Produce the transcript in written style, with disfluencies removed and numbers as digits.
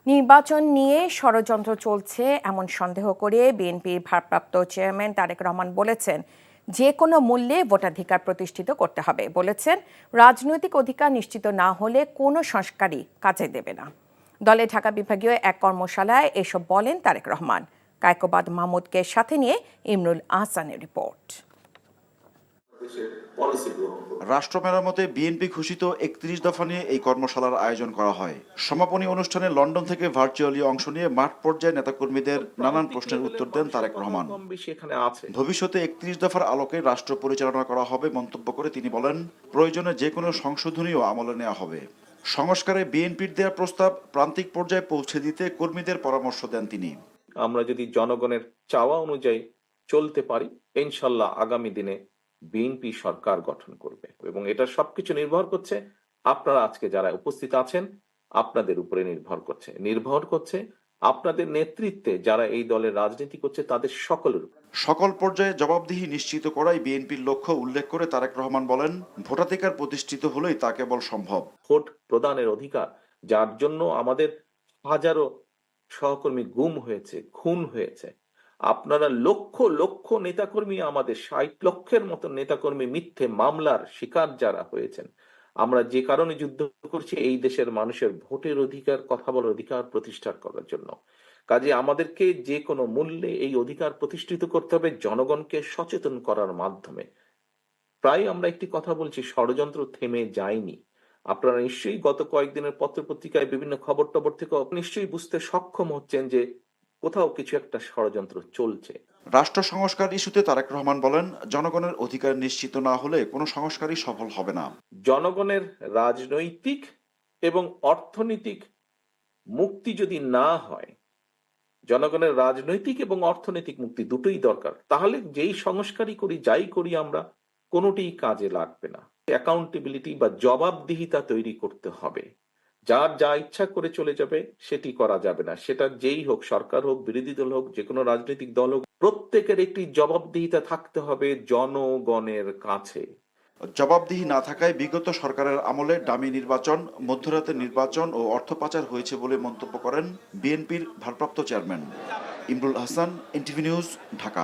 নির্বাচন নিয়ে ষড়যন্ত্র চলছে এমন সন্দেহ করে বিএনপির ভারপ্রাপ্ত চেয়ারম্যান তারেক রহমান বলেছেন, যে কোনো মূল্যে ভোটাধিকার প্রতিষ্ঠিত করতে হবে। বলেছেন, রাজনৈতিক অধিকার নিশ্চিত না হলে কোনো সংস্কারই কাজে দেবে না। দলে ঢাকা বিভাগীয় এক কর্মশালায় এসব বলেন তারেক রহমান। কায়কোবাদ মাহমুদকে সাথে নিয়ে ইমরুল আহসানের রিপোর্ট। রাষ্ট্র মেরামতে বিএনপি ঘোষিত ৩১ দফা নিয়ে এই কর্মশালার আয়োজন করা হয়। সমাপনী অনুষ্ঠানে লন্ডন থেকে ভার্চুয়ালি অংশ নিয়ে মাঠ পর্যায়ে নেতাকর্মীদের নানান প্রশ্নের উত্তর দেন তারেক রহমান। ভবিষ্যতে ৩১ দফার আলোকে রাষ্ট্র পরিচালনা করা হবে মন্তব্য করে তিনি বলেন, প্রয়োজনে যে কোনো সংশোধনীও আমলে নেওয়া হবে। সংস্কারে বিএনপির দেওয়া প্রস্তাব প্রান্তিক পর্যায়ে পৌঁছে দিতে কর্মীদের পরামর্শ দেন তিনি। আমরা যদি জনগণের চাওয়া অনুযায়ী চলতে পারি, ইনশাল্লাহ আগামী দিনে বিএনপি সরকার গঠন করবে এবং এটা সবকিছু নির্ভর করছে আপনারা আজকে যারা উপস্থিত আছেন আপনাদের উপরে নির্ভর করছে আপনাদের নেতৃত্বে যারা এই দলের রাজনীতি করছে তাদের সকলের। সকল পর্যায়ে জবাবদিহি নিশ্চিত করাই বিএনপির লক্ষ্য উল্লেখ করে তারেক রহমান বলেন, ভোটাধিকার প্রতিষ্ঠিত হলেই তা কেবল সম্ভব। ভোট প্রদানের অধিকার, যার জন্য আমাদের হাজারো সহকর্মী গুম হয়েছে, খুন হয়েছে। আপনারা লক্ষ লক্ষ নেতাকর্মী, আমাদের ৬০ লক্ষের মতো নেতাকর্মী মিথ্যে মামলার শিকার যারা হয়েছেন। আমরা যে কারণে যুদ্ধ করছি এই দেশের মানুষের ভোটের অধিকার, কথা বলার অধিকার প্রতিষ্ঠা করার জন্য। কাজে আমাদেরকে যে কোনো মূল্যে এই অধিকার প্রতিষ্ঠিত করতে হবে জনগণকে সচেতন করার মাধ্যমে। প্রায় আমরা একটি কথা বলছি, ষড়যন্ত্র থেমে যায়নি। আপনারা নিশ্চয়ই গত কয়েকদিনের পত্রপত্রিকায় বিভিন্ন খবর টবর থেকে নিশ্চয়ই বুঝতে সক্ষম হচ্ছেন যে কোথাও কিছু একটা ষড়যন্ত্র চলছে। রাষ্ট্র সংস্কার ইস্যুতে তারেক রহমান বলেন, জনগণের অধিকার নিশ্চিত না হলে কোনো সংস্কারই সফল হবে না। জনগণের রাজনৈতিক এবং অর্থনৈতিক মুক্তি যদি না হয়, জনগণের রাজনৈতিক এবং অর্থনৈতিক মুক্তি দুটোই দরকার, তাহলে যেই সংস্কারই করি, যাই করি আমরা, কোনোটিই কাজে লাগবে না। অ্যাকাউন্টেবিলিটি বা জবাবদিহিতা তৈরি করতে হবে। যার যা ইচ্ছা করে চলে যাবে সেটি করা যাবে না। সেটা যেই হোক, সরকার হোক, বিরোধী দল হোক, যে কোনো রাজনৈতিক দল হোক, প্রত্যেকের একটি জবাবদিহিতা থাকতে হবে জনগণের কাছে। জবাবদিহি না থাকায় বিগত সরকারের আমলে ডামি নির্বাচন, মধ্যরাতের নির্বাচন ও অর্থ পাচার হয়েছে বলে মন্তব্য করেন বিএনপির ভারপ্রাপ্ত chairman. Imrul Ahsan, NTV news, Dhaka.